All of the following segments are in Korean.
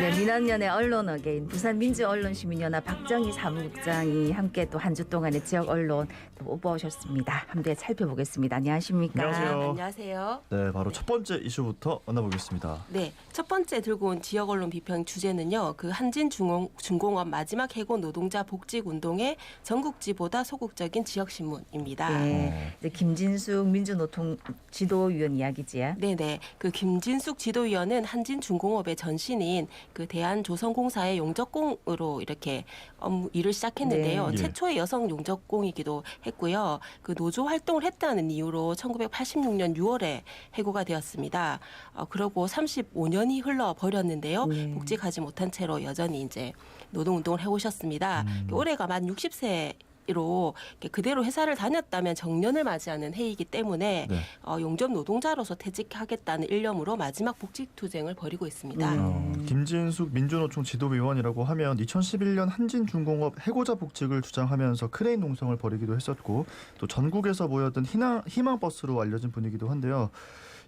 네, 민원연의 언론어게인 부산민주언론시민연합 박정희 사무국장이 함께 또 한 주 동안의 지역 언론 또 뽑아오셨습니다. 함께 살펴보겠습니다. 안녕하십니까? 안녕하세요. 안녕하세요. 네, 바로 첫 번째 이슈부터 만나보겠습니다. 네, 첫 번째 들고 온 지역 언론 비평 주제는요. 그 한진중공업 마지막 해고 노동자 복직 운동의 전국지보다 소극적인 지역 신문입니다. 네, 이제 김진숙 민주노총 지도위원 이야기지요. 네네. 그 김진숙 지도위원은 한진중공업의 전신인 그 대한조선공사의 용접공으로 이렇게 일을 시작했는데요. 네. 최초의 여성 용접공이기도 했고요. 그 노조 활동을 했다는 이유로 1986년 6월에 해고가 되었습니다. 그러고 35년이 흘러 버렸는데요. 복직하지 못한 채로 여전히 이제 노동운동을 해오셨습니다. 올해가 만 60세 로 그대로 회사를 다녔다면 정년을 맞이하는 해이기 때문에 네. 용접 노동자로서 퇴직하겠다는 일념으로 마지막 복직 투쟁을 벌이고 있습니다. 김진숙 민주노총 지도위원이라고 하면 2011년 한진중공업 해고자 복직을 주장하면서 크레인 농성을 벌이기도 했었고 또 전국에서 모였던 희망버스로 알려진 분이기도 한데요.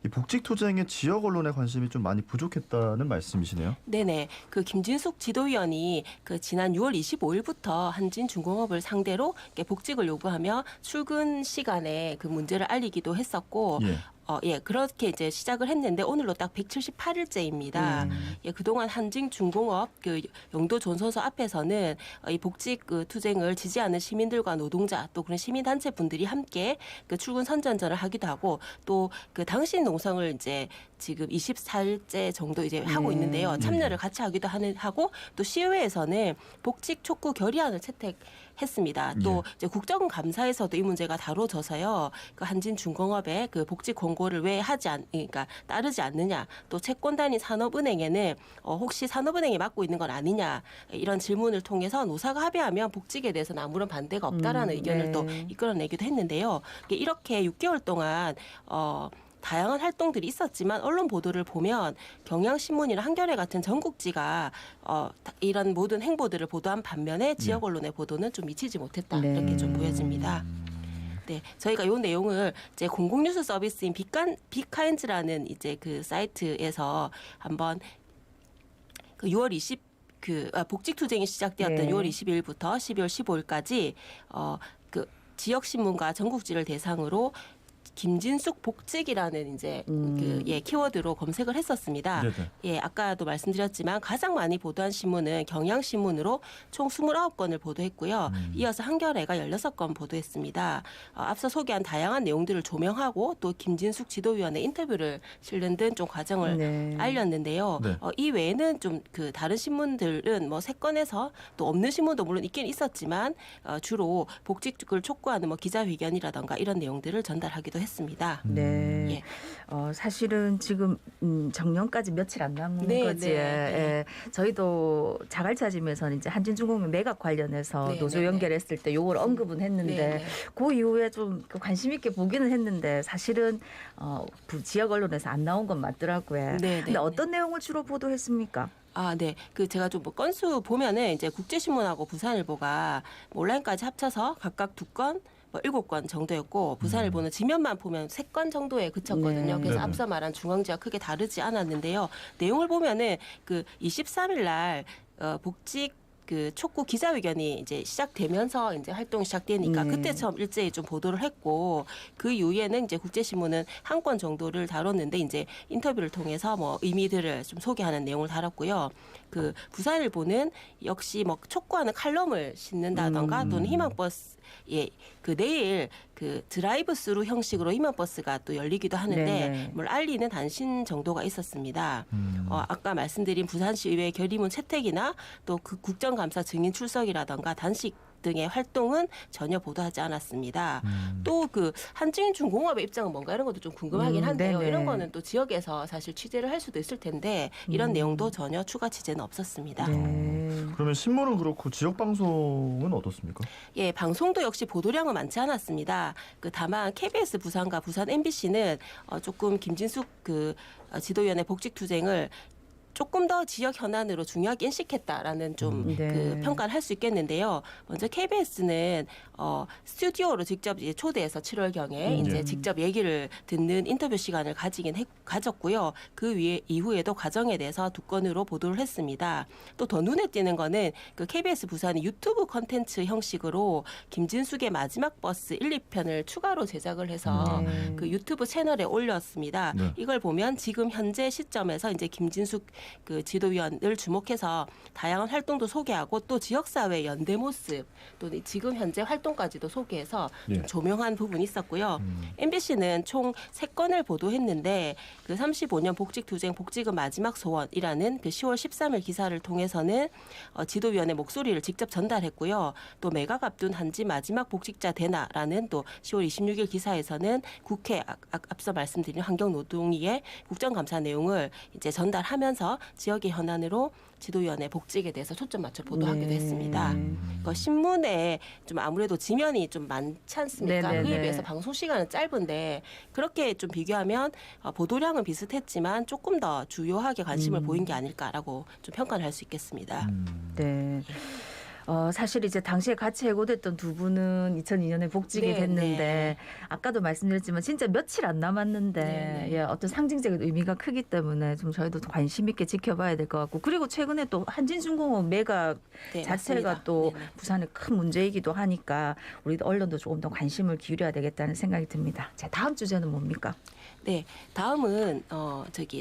이 복직 투쟁에 지역 언론의 관심이 좀 많이 부족했다는 말씀이시네요. 네네. 그 김진숙 지도위원이 그 지난 6월 25일부터 한진중공업을 상대로 복직을 요구하며 출근 시간에 그 문제를 알리기도 했었고, 그렇게 이제 시작을 했는데 오늘로 딱 178일째입니다. 그동안 한진중공업 그 영도 존선소 앞에서는 이 복직 그 투쟁을 지지하는 시민들과 노동자 또 그런 시민단체 분들이 함께 그 출근 선전전을 하기도 하고 또 그 당신 농성을 이제 지금 24일째 정도 이제 하고 있는데요. 참여를 같이 하기도 하고 또 시의회에서는 복직 촉구 결의안을 채택했습니다. 또 이제 국정감사에서도 이 문제가 다뤄져서요. 그 한진중공업의 그 복직 권고를 왜 그러니까 따르지 않느냐. 또 채권단위 산업은행에는 혹시 산업은행이 맡고 있는 건 아니냐. 이런 질문을 통해서 노사가 합의하면 복직에 대해서는 아무런 반대가 없다라는 의견을 또 이끌어내기도 했는데요. 이렇게 6개월 동안 다양한 활동들이 있었지만 언론 보도를 보면 경향신문이나 한겨레 같은 전국지가 이런 모든 행보들을 보도한 반면에 지역 언론의 보도는 좀 미치지 못했다. 이렇게 좀 보여집니다. 네, 저희가 이 내용을 이제 공공뉴스 서비스인 빅카인즈라는 이제 그 사이트에서 한번 그 6월 20 복직 투쟁이 시작되었던 6월 20일부터 12월 15일까지 그 지역 신문과 전국지를 대상으로 김진숙 복직이라는 이제 키워드로 검색을 했었습니다. 네네. 아까도 말씀드렸지만 가장 많이 보도한 신문은 경향신문으로 총 29건을 보도했고요. 이어서 한겨레가 16건 보도했습니다. 앞서 소개한 다양한 내용들을 조명하고 또 김진숙 지도위원의 인터뷰를 실는 등 좀 과정을 알렸는데요. 이 외에는 좀 그 다른 신문들은 뭐 3건에서 또 없는 신문도 물론 있긴 있었지만 주로 복직을 촉구하는 뭐 기자회견이라든가 이런 내용들을 전달하기도 했습니다. 네. 사실은 지금 정년까지 며칠 안 남은 거지. 저희도 자갈 찾으면서 이제 한진중공업 매각 관련해서 노조 연결했을 때 요걸 언급은 했는데 그 이후에 좀 관심 있게 보기는 했는데 사실은 지역 언론에서 안 나온 건 맞더라고요. 근데 어떤 내용을 주로 보도했습니까? 네. 그 제가 좀 뭐 건수 보면은 이제 국제신문하고 부산일보가 온라인까지 합쳐서 각각 2건, 7건 정도였고 부산일보는 지면만 보면 3건 정도에 그쳤거든요. 그래서 앞서 말한 중앙지와 크게 다르지 않았는데요. 내용을 보면은 그 23일 날 복직 그 촉구 기자회견이 이제 시작되면서 이제 활동이 시작되니까 그때 처음 일제히 좀 보도를 했고 그 이후에는 이제 국제신문은 한 건 정도를 다뤘는데 이제 인터뷰를 통해서 뭐 의미들을 좀 소개하는 내용을 다뤘고요. 그 부산일보는 역시 뭐 촉구하는 칼럼을 싣는다던가 또는 희망버스 그 내일 그 드라이브 스루 형식으로 희망버스가 또 열리기도 하는데 뭘 알리는 단신 정도가 있었습니다. 아까 말씀드린 부산시의회 결의문 채택이나 또 그 국정감사 증인 출석이라던가 단식 등의 활동은 전혀 보도하지 않았습니다. 또 그 한진중공업의 입장은 뭔가 이런 것도 좀 궁금하긴 한데요. 이런 거는 또 지역에서 사실 취재를 할 수도 있을 텐데 이런 내용도 전혀 추가 취재는 없었습니다. 그러면 신문은 그렇고 지역 방송은 어떻습니까? 방송도 역시 보도량은 많지 않았습니다. 다만 KBS 부산과 부산 MBC는 조금 김진숙 그 지도위원회 복직 투쟁을 조금 더 지역 현안으로 중요하게 인식했다라는 좀 그 평가를 할 수 있겠는데요. 먼저 KBS는 스튜디오로 직접 이제 초대해서 7월경에 이제 직접 얘기를 듣는 인터뷰 시간을 가졌고요. 그 이후에도 과정에 대해서 두 건으로 보도를 했습니다. 또 더 눈에 띄는 거는 그 KBS 부산이 유튜브 콘텐츠 형식으로 김진숙의 마지막 버스 1, 2편을 추가로 제작을 해서 그 유튜브 채널에 올렸습니다. 네. 이걸 보면 지금 현재 시점에서 이제 김진숙 그 지도위원을 주목해서 다양한 활동도 소개하고 또 지역사회 연대 모습 또 지금 현재 활동까지도 소개해서 좀 조명한 부분이 있었고요. MBC는 총 3건을 보도했는데 그 35년 복직투쟁 복직은 마지막 소원이라는 그 10월 13일 기사를 통해서는 지도위원의 목소리를 직접 전달했고요. 또 매각 앞둔 한지 마지막 복직자 되나라는 또 10월 26일 기사에서는 국회 앞서 말씀드린 환경노동위의 국정감사 내용을 이제 전달하면서 지역의 현안으로 지도위원회 복직에 대해서 초점 맞춰 보도하기도 했습니다. 신문에 좀 아무래도 지면이 좀 많지 않습니까? 그에 비해서 방송 시간은 짧은데 그렇게 좀 비교하면 보도량은 비슷했지만 조금 더 주요하게 관심을 보인 게 아닐까라고 좀 평가를 할 수 있겠습니다. 네. 사실 이제 당시에 같이 해고됐던 두 분은 2002년에 복직이 됐는데 아까도 말씀드렸지만 진짜 며칠 안 남았는데 예, 어떤 상징적인 의미가 크기 때문에 좀 저희도 관심 있게 지켜봐야 될 것 같고 그리고 최근에 또 한진중공업 매각 자체가 맞습니다. 또 부산의 큰 문제이기도 하니까 우리 언론도 조금 더 관심을 기울여야 되겠다는 생각이 듭니다. 자, 다음 주제는 뭡니까? 네, 다음은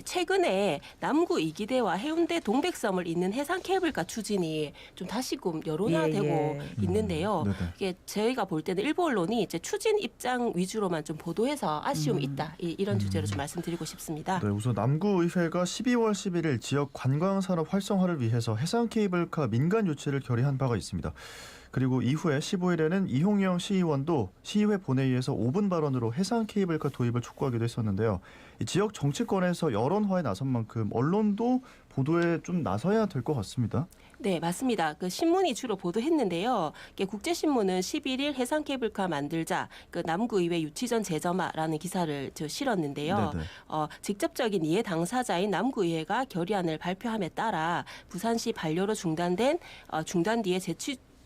최근에 남구 이기대와 해운대 동백섬을 잇는 해상 케이블카 추진이 좀 다시금 여론화되고 있는데요. 이게 저희가 볼 때는 일부 언론이 이제 추진 입장 위주로만 좀 보도해서 아쉬움이 있다 이런 주제로 좀 말씀드리고 싶습니다. 네, 우선 남구의회가 12월 11일 지역 관광산업 활성화를 위해서 해상 케이블카 민간 유치를 결의한 바가 있습니다. 그리고 이후에 15일에는 이홍영 시의원도 시의회 본회의에서 5분 발언으로 해상 케이블카 도입을 촉구하기도 했었는데요. 이 지역 정치권에서 여론화에 나선 만큼 언론도 보도에 좀 나서야 될 것 같습니다. 네, 맞습니다. 그 신문이 주로 보도했는데요. 국제신문은 11일 해상 케이블카 만들자 그 남구의회 유치전 재점화라는 기사를 실었는데요. 직접적인 이해 당사자인 남구의회가 결의안을 발표함에 따라 부산시 반려로 중단 뒤에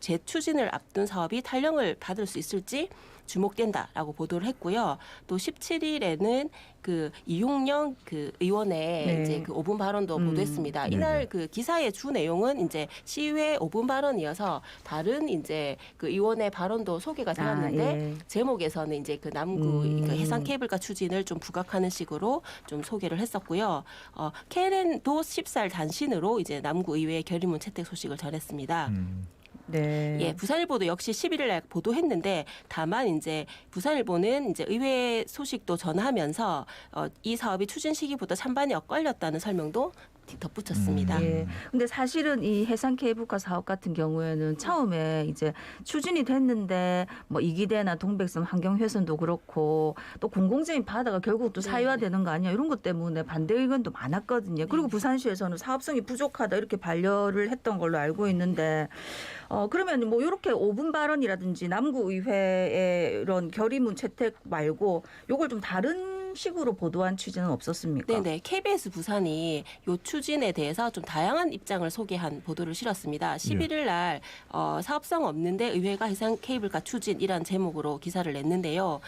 재추진을 앞둔 사업이 탄력을 받을 수 있을지 주목된다라고 보도를 했고요. 또 17일에는 그 이용영 그 의원의 이제 그 5분 발언도 보도했습니다. 이날 그 기사의 주 내용은 이제 시의회 5분 발언이어서 다른 이제 그 의원의 발언도 소개가 되었는데 제목에서는 이제 그 남구 그 해상 케이블카 추진을 좀 부각하는 식으로 좀 소개를 했었고요. KNN도 10살 단신으로 이제 남구 의회의 결의문 채택 소식을 전했습니다. 네. 예, 부산일보도 역시 11일 날 보도했는데 다만 이제 부산일보는 이제 의회 소식도 전하면서 이 사업이 추진 시기보다 찬반이 엇갈렸다는 설명도 덧붙였습니다. 예. 근데 사실은 이 해상 케이블카 사업 같은 경우에는 처음에 이제 추진이 됐는데 뭐 이기대나 동백섬 환경훼손도 그렇고 또 공공적인 바다가 결국 또 사유화되는 거 아니야 이런 것 때문에 반대 의견도 많았거든요. 그리고 부산시에서는 사업성이 부족하다 이렇게 반려를 했던 걸로 알고 있는데 그러면 뭐 이렇게 5분 발언이라든지 남구의회의 이런 결의문 채택 말고 요걸 좀 다른 식으로 보도한 취지는 없었습니까? 네네. KBS 부산이 요 추진에 대해서 좀 다양한 입장을 소개한 보도를 실었습니다. 11일 날 사업성 없는데 의회가 해상 케이블카 추진이란 제목으로 기사를 냈는데요.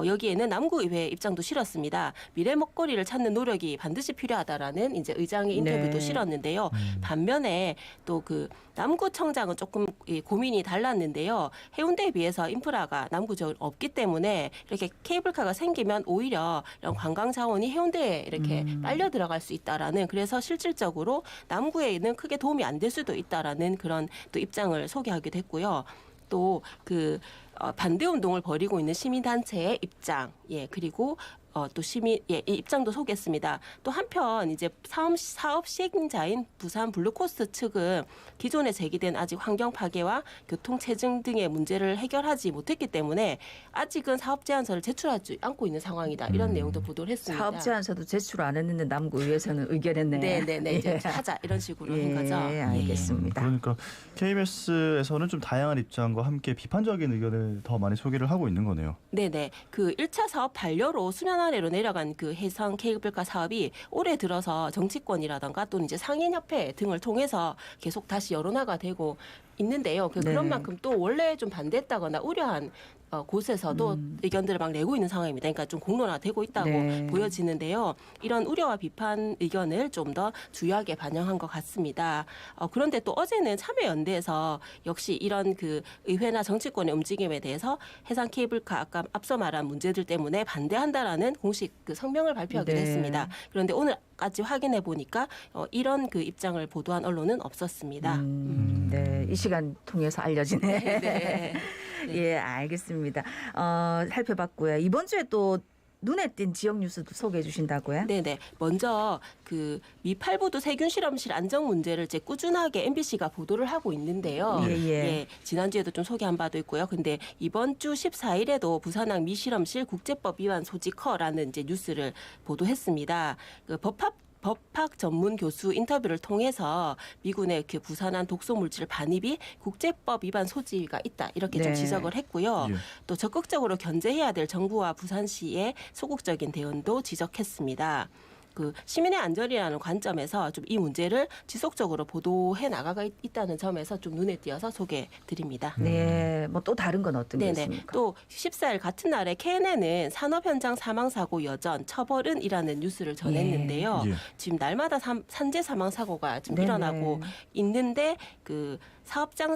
여기에는 남구의회 입장도 실었습니다. 미래 먹거리를 찾는 노력이 반드시 필요하다라는 이제 의장의 인터뷰도 실었는데요. 반면에 또 그 남구청장은 조금 고민이 달랐는데요. 해운대에 비해서 인프라가 남구 지역에 없기 때문에 이렇게 케이블카가 생기면 오히려 이런 관광 자원이 해운대에 이렇게 빨려 들어갈 수 있다라는 그래서 실질적으로 남구에는 크게 도움이 안 될 수도 있다라는 그런 또 입장을 소개하기도 했고요. 또 그 반대 운동을 벌이고 있는 시민단체의 입장, 그리고 또 이 입장도 소개했습니다. 또 한편 이제 사업 시행자인 부산 블루코스트 측은 기존에 제기된 아직 환경 파괴와 교통 체증 등의 문제를 해결하지 못했기 때문에 아직은 사업 제안서를 제출하지 않고 있는 상황이다. 이런 내용도 보도를 했습니다. 사업 제안서도 제출 안 했는데 남구의회에서는 의결했네. 네네네. 이제 하자 이런 식으로 한 거죠. 알겠습니다. 그러니까 KBS에서는 좀 다양한 입장과 함께 비판적인 의견을 현장을 더 많이 소개를 하고 있는 거네요. 네네. 그 1차 사업 반려로 수면 아래로 내려간 그 해상 케이블카 사업이 올해 들어서 정치권이라던가 또는 이제 상인협회 등을 통해서 계속 다시 여론화가 되고 있는데요. 네. 그런 만큼 또 원래 좀 반대했다거나 우려한 곳에서도 의견들을 막 내고 있는 상황입니다. 그러니까 좀 공론화되고 있다고 네. 보여지는데요. 이런 우려와 비판 의견을 좀 더 주요하게 반영한 것 같습니다. 그런데 또 어제는 참여연대에서 역시 이런 그 의회나 정치권의 움직임에 대해서 해상 케이블카 아까 앞서 말한 문제들 때문에 반대한다라는 공식 그 성명을 발표하기도 네. 했습니다. 그런데 오늘까지 확인해 보니까 이런 그 입장을 보도한 언론은 없었습니다. 네, 이 시간 통해서 알려지네. 네. 예, 알겠습니다. 살펴봤고요. 이번 주에 또 눈에 띈 지역 뉴스도 소개해 주신다고요? 네네. 먼저 그 미 팔부두 세균 실험실 안정 문제를 이제 꾸준하게 MBC가 보도를 하고 있는데요. 예. 지난주에도 좀 소개한 바도 있고요. 근데 이번 주 14일에도 부산항 미 실험실 국제법 위반 소지 커라는 이제 뉴스를 보도했습니다. 그 법학 전문 교수 인터뷰를 통해서 미군의 그 부산한 독소 물질 반입이 국제법 위반 소지가 있다 이렇게 좀 네. 지적을 했고요. 예. 또 적극적으로 견제해야 될 정부와 부산시의 소극적인 대응도 지적했습니다. 그 시민의 안전이라는 관점에서 좀 이 문제를 지속적으로 보도해 나가가 있다는 점에서 좀 눈에 띄어서 소개드립니다. 네, 뭐 또 다른 건 어떤 게 네네. 있습니까? 또 14일 같은 날에 KNN은 산업 현장 사망 사고 여전 처벌은이라는 뉴스를 전했는데요. 예. 지금 날마다 산재 사망 사고가 지금 네네. 일어나고 있는데 그 사업장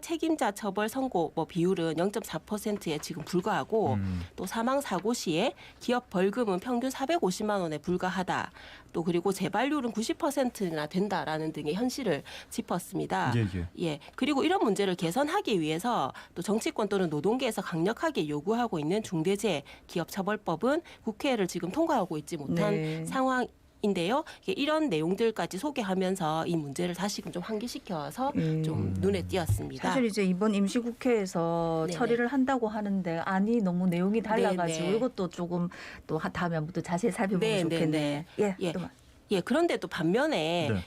책임자 처벌 선고 비율은 0.4%에 지금 불과하고 또 사망 사고 시에 기업 벌금은 평균 450만 원에 불과하다. 또 그리고 재발률은 90%나 된다라는 등의 현실을 짚었습니다. 예. 그리고 이런 문제를 개선하기 위해서 또 정치권 또는 노동계에서 강력하게 요구하고 있는 중대재해기업처벌법은 국회를 지금 통과하고 있지 못한 네. 상황. 인데요. 이런 내용들까지 소개하면서 이 문제를 다시금 좀 환기시켜서 좀 눈에 띄었습니다. 사실 이제 이번 임시국회에서 네네. 처리를 한다고 하는데 아니 너무 내용이 달라가지고 네네. 이것도 조금 또 다음에부터 자세히 살펴보면 네네네. 좋겠네. 예. 예. 또 그런데 또 반면에 네.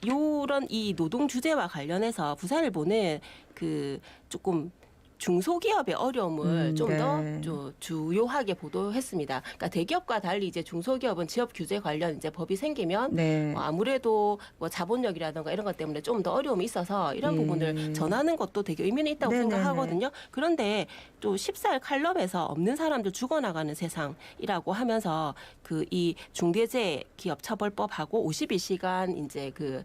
요런 이 노동 주제와 관련해서 부산일보는 그 조금 중소기업의 어려움을 좀 더 네. 주요하게 보도했습니다. 그러니까 대기업과 달리 이제 중소기업은 지역 규제 관련 이제 법이 생기면 네. 아무래도 뭐 자본력이라든가 이런 것 때문에 좀 더 어려움이 있어서 이런 부분을 전하는 것도 되게 의미는 있다고 네네네. 생각하거든요. 그런데 또 14일 칼럼에서 없는 사람들 죽어나가는 세상이라고 하면서 그 이 중대재해기업처벌법하고 52시간 이제 그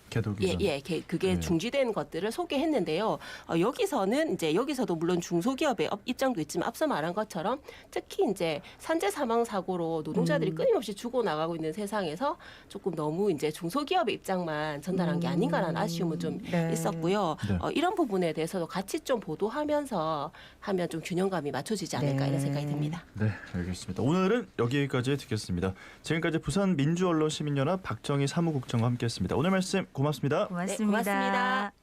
개독이 그게 네. 중지된 것들을 소개했는데요. 여기서도 물론 중소기업의 입장도 있지만 앞서 말한 것처럼 특히 이제 산재 사망 사고로 노동자들이 끊임없이 죽어 나가고 있는 세상에서 조금 너무 이제 중소기업의 입장만 전달한 게 아닌가라는 아쉬움은 좀 네. 있었고요. 네. 이런 부분에 대해서도 같이 좀 보도하면서 하면 좀 균형감이 맞춰지지 않을까 네. 이런 생각이 듭니다. 네, 알겠습니다. 오늘은 여기까지 듣겠습니다. 지금까지 부산 민주언론시민연합 박정희 사무국장과 함께했습니다. 오늘 말씀 고맙습니다. 고맙습니다. 네, 고맙습니다.